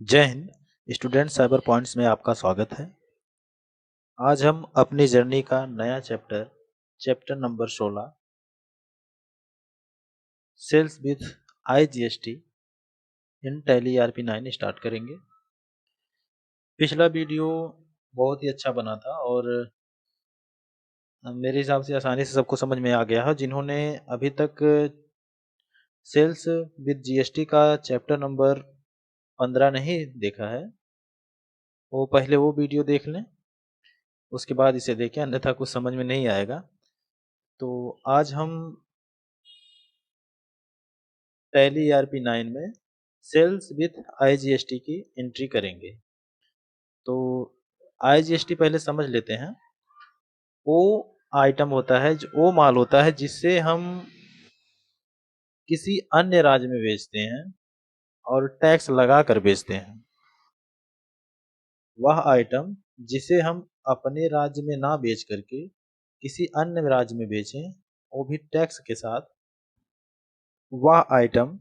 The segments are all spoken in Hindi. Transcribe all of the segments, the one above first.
जय हिंद। स्टूडेंट साइबर पॉइंट्स में आपका स्वागत है। आज हम अपनी जर्नी का नया chapter number 16 sales with IGST in tally ERP9 start करेंगे। पिछला वीडियो बहुत ही अच्छा बना था और मेरे हिसाब से आसानी से सबको समझ में आ गया है। जिन्होंने अभी तक सेल्स विद GST का चैप्टर नंबर 15 नहीं देखा है, वो पहले वो वीडियो देख लें, उसके बाद इसे देखें, अन्यथा कुछ समझ में नहीं आएगा। तो आज हम टैली ERP9 में सेल्स विथ IGST की एंट्री करेंगे। तो IGST पहले समझ लेते हैं। वो आइटम होता है, वो माल होता है जिससे हम किसी अन्य राज्य में बेचते हैं और टैक्स लगा कर बेचते हैं। वह आइटम जिसे हम अपने राज्य में ना बेच करके किसी अन्य राज्य में बेचें, वो भी टैक्स के साथ। वह आइटम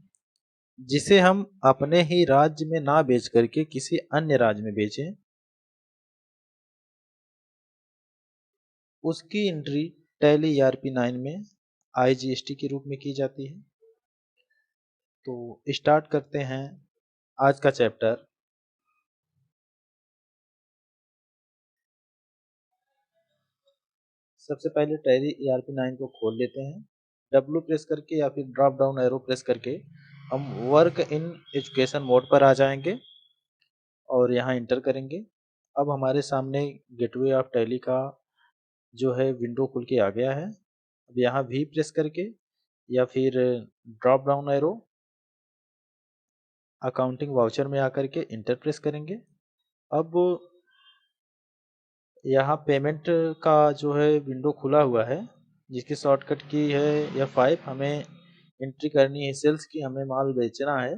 जिसे हम अपने ही राज्य में ना बेच करके किसी अन्य राज्य में बेचें, उसकी एंट्री टैली ERP9 में IGST के रूप में की जाती है। तो स्टार्ट करते हैं आज का चैप्टर। सबसे पहले टैली ERP9 को खोल लेते हैं। W प्रेस करके या फिर ड्रॉप डाउन एरो प्रेस करके हम वर्क इन एजुकेशन मोड पर आ जाएंगे और यहाँ इंटर करेंगे। अब हमारे सामने गेटवे ऑफ टैली का जो है विंडो खुल के आ गया है। अब यहाँ V प्रेस करके या फिर drop down arrow accounting voucher में आकर के इंटर प्रेस करेंगे। अब यहाँ पेमेंट का जो है विंडो खुला हुआ है, जिसकी शॉर्टकट की है F5। हमें एंट्री करनी है सेल्स की, हमें माल बेचना है,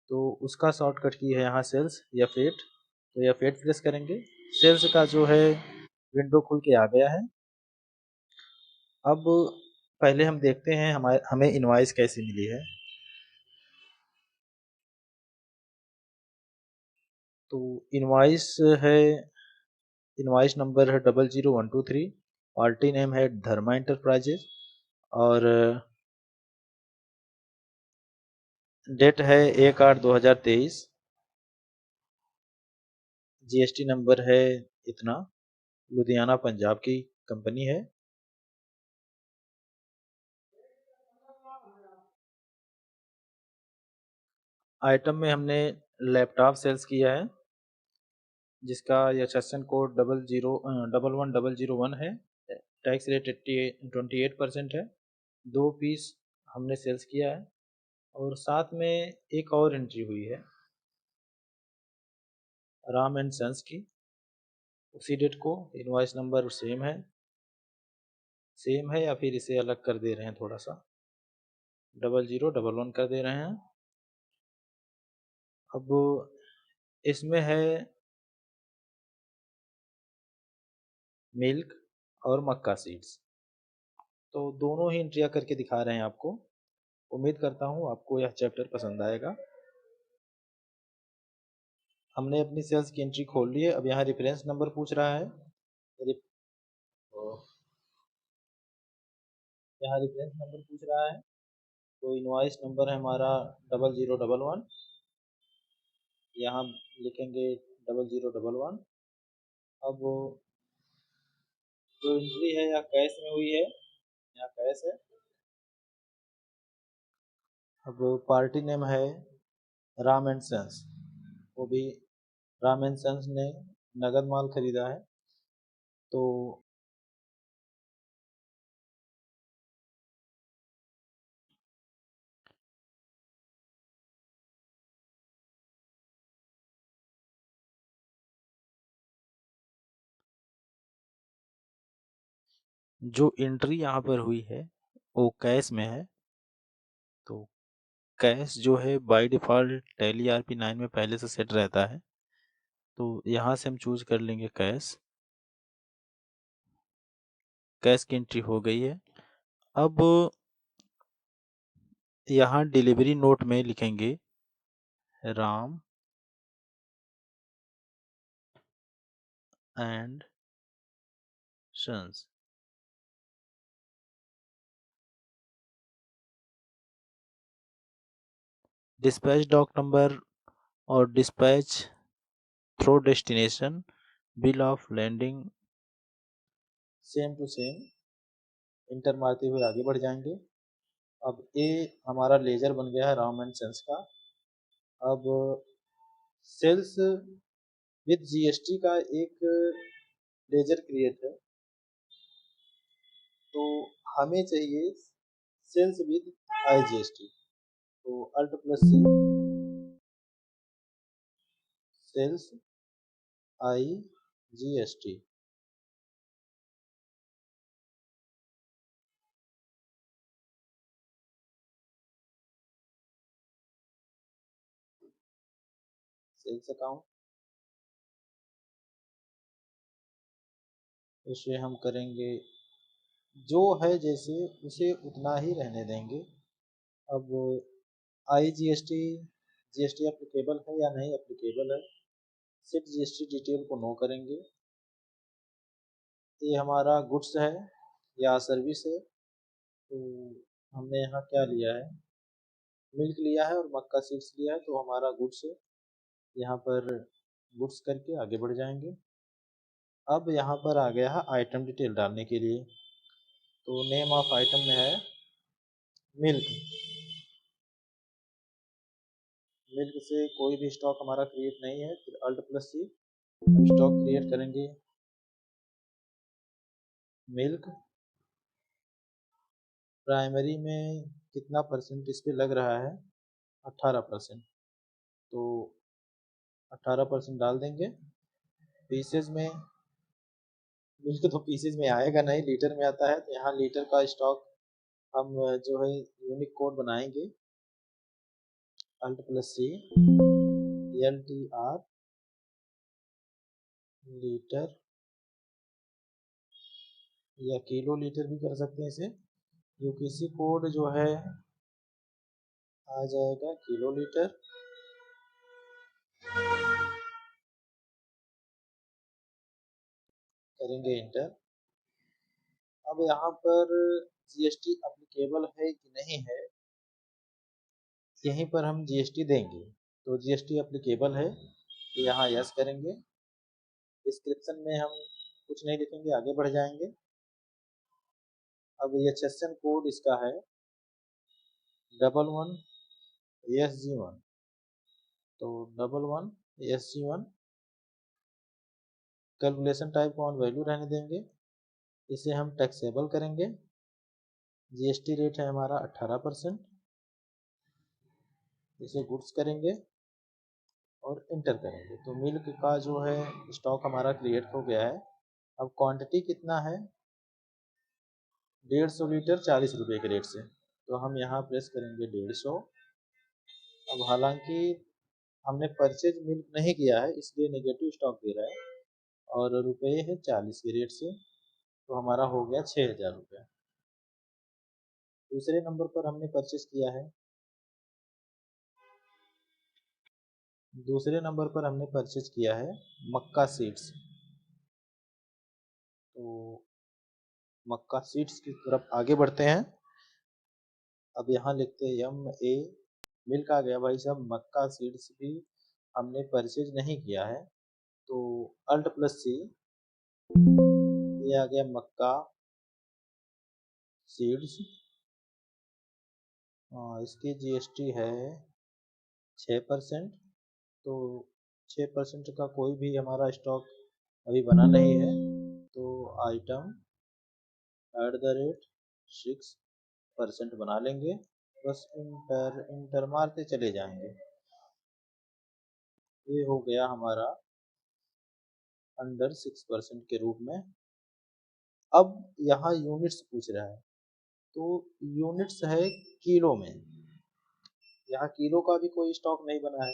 तो उसका शॉर्टकट की है यहाँ सेल्स F8। तो F8 प्रेस करेंगे। सेल्स का जो है विंडो खुल के आ गया है। अब पहले हम देखते हैं हमें इनवाइस कैसे मिली है। तो इनवाइस है, इनवाइस नंबर है 00123। पार्टी नेम है धर्मा इंटरप्राइजेज और डेट है 1/8/2023। GST नंबर है इतना, लुधियाना पंजाब की कंपनी है। आइटम में हमने लैपटॉप सेल्स किया है, जिसका यशस्वी कोड 11001 है। टैक्स रेट 28% है। 2 पीस हमने सेल्स किया है और साथ में एक और एंट्री हुई है राम एंड सन्स की। उसी डेट को इनवॉइस नंबर सेम है या फिर इसे अलग कर दे रहे हैं, थोड़ा सा 0011 कर दे रहे हैं। अब इसमें है मिल्क और मक्का सीड्स, तो दोनों ही एंट्रियां करके दिखा रहे हैं आपको। उम्मीद करता हूँ आपको यह चैप्टर पसंद आएगा। हमने अपनी सेल्स की एंट्री खोल ली है। अब यहाँ रेफरेंस नंबर पूछ रहा है। यहाँ रेफरेंस नंबर पूछ रहा है, तो इनवॉइस नंबर है हमारा 0011। यहाँ लिखेंगे 0011। अब जो एंट्री है या कैश में हुई है, यहाँ कैश है। अब पार्टी नेम है राम एंड सन्स, वो भी राम एंड सन्स ने नगद माल खरीदा है। तो जो एंट्री यहाँ पर हुई है वो कैश में है। तो कैश जो है बाय डिफ़ॉल्ट टैली ERP9 में पहले से सेट रहता है, तो यहाँ से हम चूज कर लेंगे कैश। कैश की एंट्री हो गई है। अब यहाँ डिलीवरी नोट में लिखेंगे Ram and sons. Dispatch doc number और dispatch through destination, bill of landing same to same enter मारते हुए आगे बढ़ जाएंगे। अब ए हमारा लेजर बन गया है राम एंड सेंस का। अब सेल्स विद जीएसटी का एक लेजर क्रिएट है, तो हमें चाहिए सेल्स विद आईजीएसटी। तो alt plus C, sales I GST. Sales account, इसे हम करेंगे जो है जैसे उसे उतना ही रहने देंगे। अब आई जीएसटी, जीएसटी एप्लीकेबल है या नहीं एप्लीकेबल है, सिर्फ जीएसटी डिटेल को नो करेंगे। ये हमारा गुड्स है या सर्विस है, तो हमने यहाँ क्या लिया है, मिल्क लिया है और मक्का सीड्स लिया है, तो हमारा गुड्स है। यहाँ पर गुड्स करके आगे बढ़ जाएंगे। अब यहाँ पर आ गया है आइटम डिटेल डालने के लिए, तो नेम ऑफ आइटम में है मिल्क। मिल्क से कोई भी स्टॉक हमारा क्रिएट नहीं है, फिर अल्ट प्लस सी स्टॉक क्रिएट करेंगे। मिल्क प्राइमरी में कितना परसेंट इस पे लग रहा है, 18%, तो 18% डाल देंगे। पीसेज में मिल्क तो पीसेज में आएगा नहीं, लीटर में आता है, तो यहाँ लीटर का स्टॉक हम जो है यूनिक कोड बनाएंगे। Alt plus C L T R litre, या किलो लीटर भी कर सकते हैं इसे। यूकेसी कोड जो है आ जाएगा किलो लीटर। करेंगे इंटर। अब यहाँ पर जीएसटी एप्लीकेबल है कि नहीं है, यहीं पर हम जीएसटी देंगे। तो जीएसटी एप्लीकेबल है, तो यहाँ यस करेंगे। डिस्क्रिप्शन में हम कुछ नहीं लिखेंगे, आगे बढ़ जाएंगे। अब HSN कोड इसका है 11SG1, तो 11SG1। कैलकुलेशन टाइप को ऑन वैल्यू रहने देंगे, इसे हम टैक्सेबल करेंगे। जीएसटी रेट है हमारा 18%, इसे गुड्स करेंगे और इंटर करेंगे। तो मिल्क का जो है स्टॉक हमारा क्रिएट हो गया है। अब क्वांटिटी कितना है, 150 लीटर 40 रुपये के रेट से, तो हम यहाँ प्रेस करेंगे 150। अब हालांकि हमने परचेज मिल्क नहीं किया है, इसलिए नेगेटिव स्टॉक दे रहा है, और रुपये है 40 के रेट से, तो हमारा हो गया 6000 रुपये। दूसरे नंबर पर हमने परचेज किया है, दूसरे नंबर पर हमने परचेज किया है मक्का सीड्स। तो मक्का सीड्स की तरफ आगे बढ़ते हैं। अब यहाँ लिखते हैं MA, मिल्क आ गया भाई साहब, मक्का सीड्स भी हमने परचेज नहीं किया है, तो अल्ट प्लस सी, ये आ गया मक्का सीड्स। इसकी जीएसटी है 6%, तो 6% का कोई भी हमारा स्टॉक अभी बना नहीं है, तो आइटम @6% बना लेंगे। बस इंटर इंटर मारते चले जाएंगे। ये हो गया हमारा अंडर 6% के रूप में। अब यहाँ यूनिट्स पूछ रहा है, तो यूनिट्स है किलो में। यहाँ किलो का भी कोई स्टॉक नहीं बना है,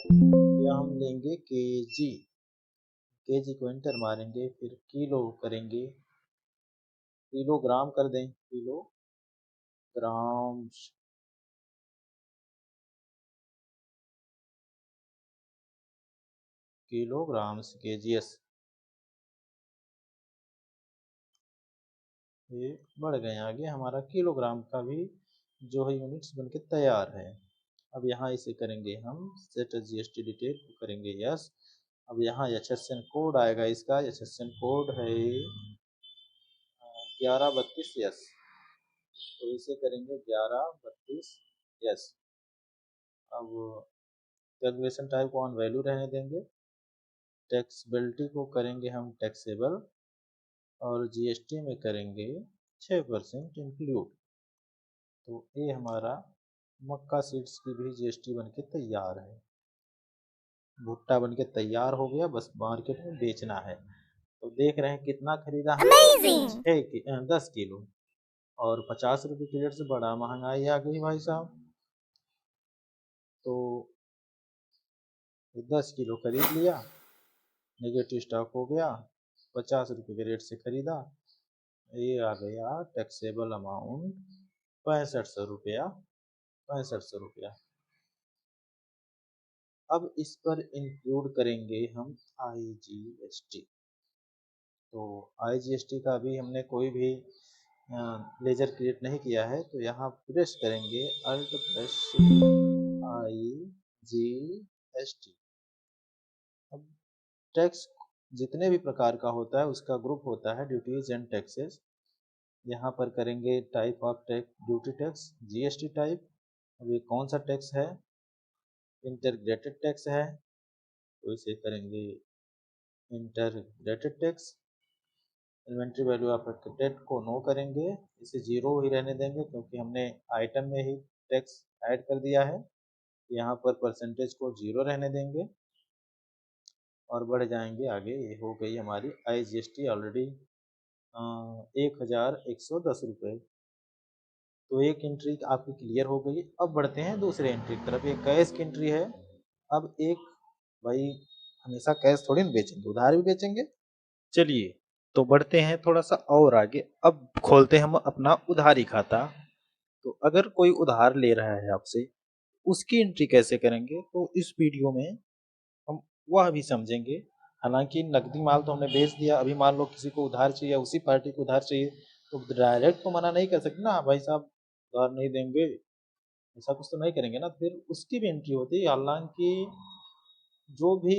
यहाँ हम लेंगे केजी। केजी को एंटर मारेंगे, फिर किलो करेंगे, किलोग्राम कर दें, किलोग्राम्स। किलोग्राम्स केजीएस, ये बढ़ गए आगे, हमारा किलोग्राम का भी जो है यूनिट्स बनके तैयार है। अब यहाँ इसे करेंगे हम सेट जीएसटी डिटेल को करेंगे यस। अब यहाँ HSN कोड आएगा, इसका HSN कोड है 1132 यस, तो इसे करेंगे 1132 यस। अब कैलकुलेशन टाइप को ऑन वैल्यू रहने देंगे, टैक्सबिलिटी को करेंगे हम टैक्सेबल, और जीएसटी में करेंगे 6% इंक्लूड। तो ये हमारा मक्का सीड्स की भी जीएसटी बनके तैयार है, भुट्टा बनके तैयार हो गया, बस मार्केट में बेचना है। तो देख रहे हैं कितना खरीदा है, 10 किलो, और 50 रुपये की रेट से बड़ा महंगाई आ गई भाई साहब। तो 10 किलो खरीद लिया, नेगेटिव स्टॉक हो गया, 50 रुपये के रेट से खरीदा, ये आ गया टैक्सेबल अमाउंट 6500 रुपया, 6500 रुपया। अब इस पर इंक्लूड करेंगे हम IGST। तो IGST का भी हमने कोई भी लेजर क्रिएट नहीं किया है, तो यहाँ प्रेस करेंगे अल्ट प्रेस IGST। अब टैक्स जितने भी प्रकार का होता है उसका ग्रुप होता है ड्यूटीज एंड टैक्सेस। यहाँ पर करेंगे type of tax, duty tax, GST type. अब ये कौन सा टैक्स है, इंटरग्रेटेड टैक्स है, तो इसे करेंगे integrated tax. Inventory value of date को नो करेंगे, इसे जीरो ही रहने देंगे क्योंकि हमने आइटम में ही टैक्स ऐड कर दिया है। यहाँ पर परसेंटेज को जीरो रहने देंगे और बढ़ जाएंगे आगे। ये हो गई हमारी IGST ऑलरेडी 1110 रुपये। तो एक एंट्री आपकी क्लियर हो गई। अब बढ़ते हैं दूसरे एंट्री की तरफ, ये कैश की एंट्री है। अब एक भाई हमेशा कैश थोड़ी ना बेचेंगे, उधार भी बेचेंगे। चलिए तो बढ़ते हैं थोड़ा सा और आगे, अब खोलते हैं हम अपना उधारी खाता। तो अगर कोई उधार ले रहा है आपसे, उसकी एंट्री कैसे करेंगे, तो इस वीडियो में हम वह भी समझेंगे। हालांकि नकदी माल तो हमने बेच दिया, अभी मान लो किसी को उधार चाहिए, उसी पार्टी को उधार चाहिए, तो डायरेक्ट तो मना नहीं कर सकते ना, भाई साहब उधार नहीं देंगे, ऐसा कुछ तो नहीं करेंगे ना। फिर उसकी भी एंट्री होती है। हालांकि जो भी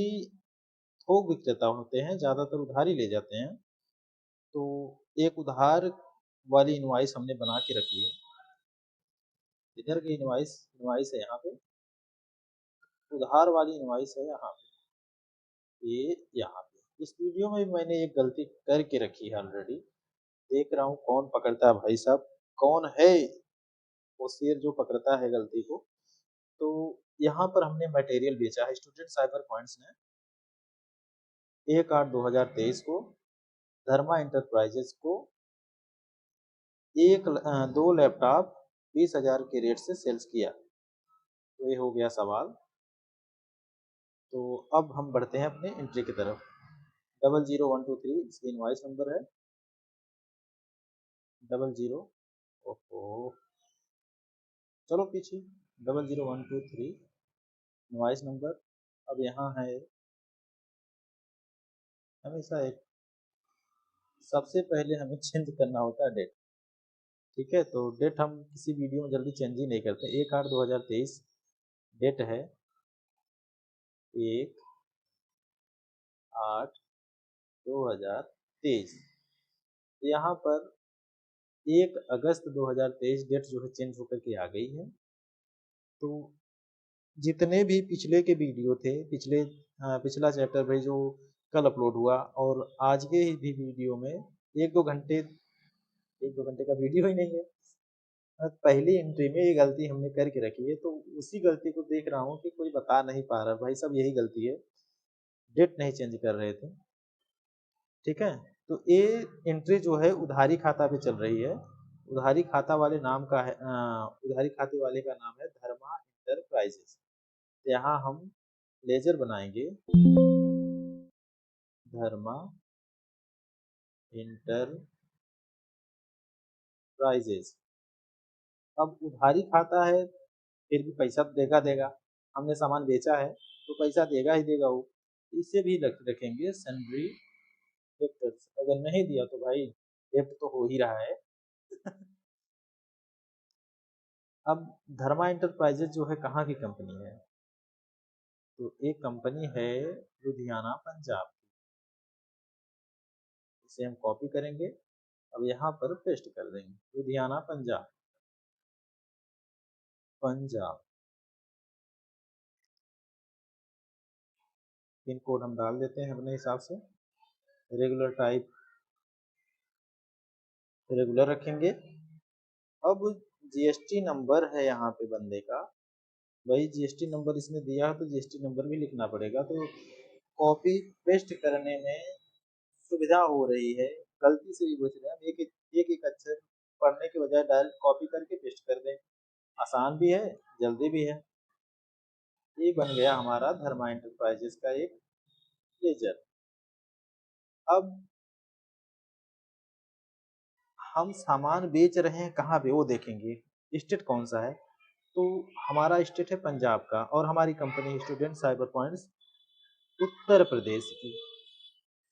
थोक विक्रेता होते हैं ज़्यादातर उधार ही ले जाते हैं। तो एक उधार वाली इनवाइस हमने बना के रखी है, इधर की इनवाइस इनवाइस है यहाँ पे, उधार वाली इनवाइस है यहाँ पे, ये यहाँ पे। इस वीडियो में मैंने एक गलती करके रखी है ऑलरेडी, देख रहा हूँ कौन पकड़ता है भाई साहब, कौन है वो शेर जो पकड़ता है गलती को। तो यहाँ पर हमने मटेरियल बेचा है स्टूडेंट साइबर पॉइंट्स ने 1/8/2023 को धर्मा इंटरप्राइजेस को दो लैपटॉप 20,000 के रेट से सेल्स किया। तो ये हो गया सवाल। तो अब हम बढ़ते हैं अपने एंट्री की तरफ। 00123 इसकी इनवाइस नंबर है, 00, ओहो चलो पीछे, 00123 इनवाइस नंबर। अब यहाँ है हमेशा एक, सबसे पहले हमें चेंज करना होता है डेट। ठीक है, तो डेट हम किसी वीडियो में जल्दी चेंज ही नहीं करते। 1/8/2023 डेट है, 1/8/2023। यहाँ पर 1 अगस्त 2023 डेट जो है चेंज होकर के आ गई है। तो जितने भी पिछले के वीडियो थे, पिछला चैप्टर भाई जो कल अपलोड हुआ, और आज के ही भी वीडियो में 1-2 घंटे का वीडियो ही नहीं है। पहली एंट्री में ये गलती हमने करके रखी है, तो उसी गलती को देख रहा हूँ कि कोई बता नहीं पा रहा। भाई सब यही गलती है, डेट नहीं चेंज कर रहे थे। ठीक है, तो ये एंट्री जो है उधारी खाता पे चल रही है। उधारी खाता वाले नाम का है, उधारी खाते वाले का नाम है धर्मा इंटरप्राइजेस। तो यहाँ हम लेजर बनाएंगे धर्मा इंटरप्राइजेस। अब उधारी खाता है, फिर भी पैसा तो देगा देगा, हमने सामान बेचा है तो पैसा देगा ही देगा वो। इसे भी रखेंगे सन्ड्री डेब्टर्स। अगर नहीं दिया तो भाई एफ तो हो ही रहा है। अब धर्मा इंटरप्राइजेज जो है कहाँ की कंपनी है? तो एक कंपनी है लुधियाना पंजाब। इसे हम कॉपी करेंगे, अब यहाँ पर पेस्ट कर देंगे, लुधियाना पंजाब। पंजाब पिन कोड हम डाल देते हैं अपने हिसाब से। रेगुलर टाइप रेगुलर रखेंगे। अब जीएसटी नंबर है यहाँ पे बंदे का, भाई जीएसटी नंबर इसने दिया है तो जीएसटी नंबर भी लिखना पड़ेगा। तो कॉपी पेस्ट करने में सुविधा हो रही है, गलती से भी बच रहे हैं। एक एक अक्षर पढ़ने के बजाय डायरेक्ट कॉपी करके पेस्ट कर दें, आसान भी है, जल्दी भी है। ये बन गया हमारा धर्मा इंटरप्राइजेस का एक लेजर। अब हम सामान बेच रहे हैं कहाँ पे वो देखेंगे, स्टेट कौन सा है? तो हमारा स्टेट है पंजाब का और हमारी company student cyber points Uttar Pradesh की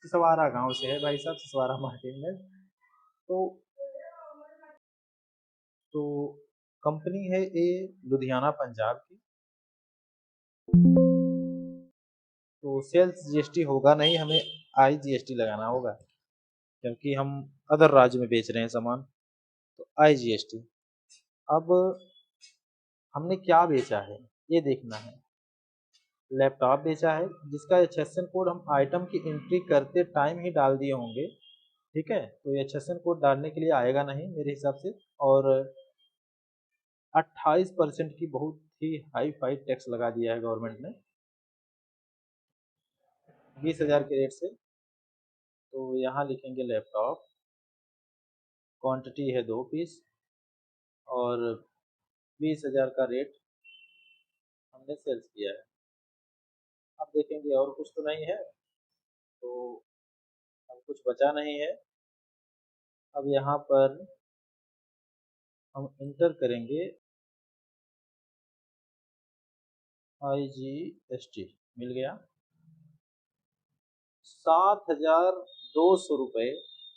सिसवारा गांव से है भाई साहब, सिसवारा मार्केट में। तो तो कंपनी है ये लुधियाना पंजाब की। तो सेल्स जीएसटी होगा नहीं, हमें आई जीएसटी लगाना होगा क्योंकि हम अदर राज्य में बेच रहे हैं सामान, तो आई जीएसटी। अब हमने क्या बेचा है ये देखना है। लैपटॉप बेचा है जिसका एचएसएन कोड हम आइटम की एंट्री करते टाइम ही डाल दिए होंगे, ठीक है? तो ये एचएसएन कोड डालने के लिए आएगा नहीं मेरे हिसाब से। और 28% की बहुत ही हाई फाई टैक्स लगा दिया है गवर्नमेंट ने 20,000 के रेट से। तो यहाँ लिखेंगे लैपटॉप, क्वांटिटी है 2 पीस और 20,000 का रेट हमने सेल्स किया है। अब देखेंगे और कुछ तो नहीं है, तो अब कुछ बचा नहीं है। अब यहाँ पर हम इंटर करेंगे IGST, मिल गया। 7,200 रुपये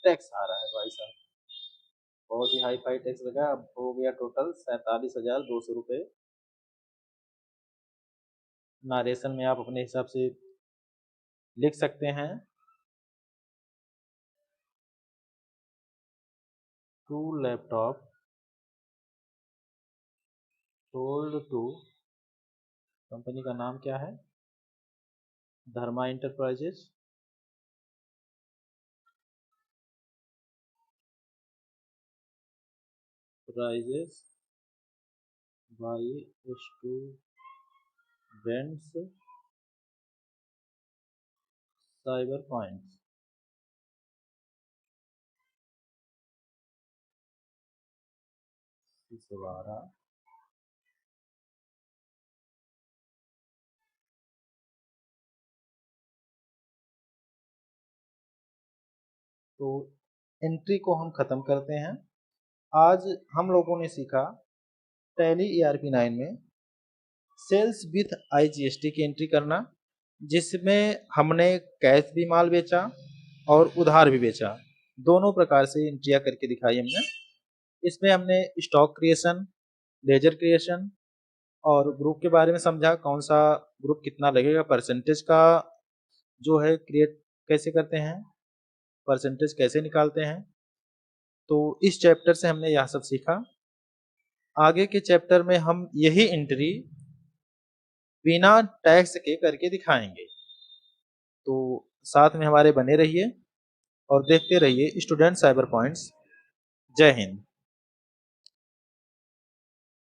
टैक्स आ रहा है भाई साहब, बहुत ही हाई फाई टैक्स लगा। अब हो गया टोटल 47,200 रुपये। नारेशन में आप अपने हिसाब से लिख सकते हैं। Two laptop sold to, company का नाम क्या है? Dharma Enterprises. Prices by students cyber points. सिसवारा तो एंट्री को हम खत्म करते हैं। आज हम लोगों ने सीखा टैली ERP9 में सेल्स विथ IGST की एंट्री करना, जिसमें हमने कैश भी माल बेचा और उधार भी बेचा, दोनों प्रकार से एंट्रियां करके दिखाई हमने। इसमें हमने स्टॉक क्रिएशन, लेजर क्रिएशन और ग्रुप के बारे में समझा, कौन सा ग्रुप कितना लगेगा, परसेंटेज का जो है क्रिएट कैसे करते हैं, परसेंटेज कैसे निकालते हैं। तो इस चैप्टर से हमने यह सब सीखा। आगे के चैप्टर में हम यही एंट्री बिना टैक्स के करके दिखाएंगे। तो साथ में हमारे बने रहिए और देखते रहिए स्टूडेंट साइबर पॉइंट्स। जय हिंद।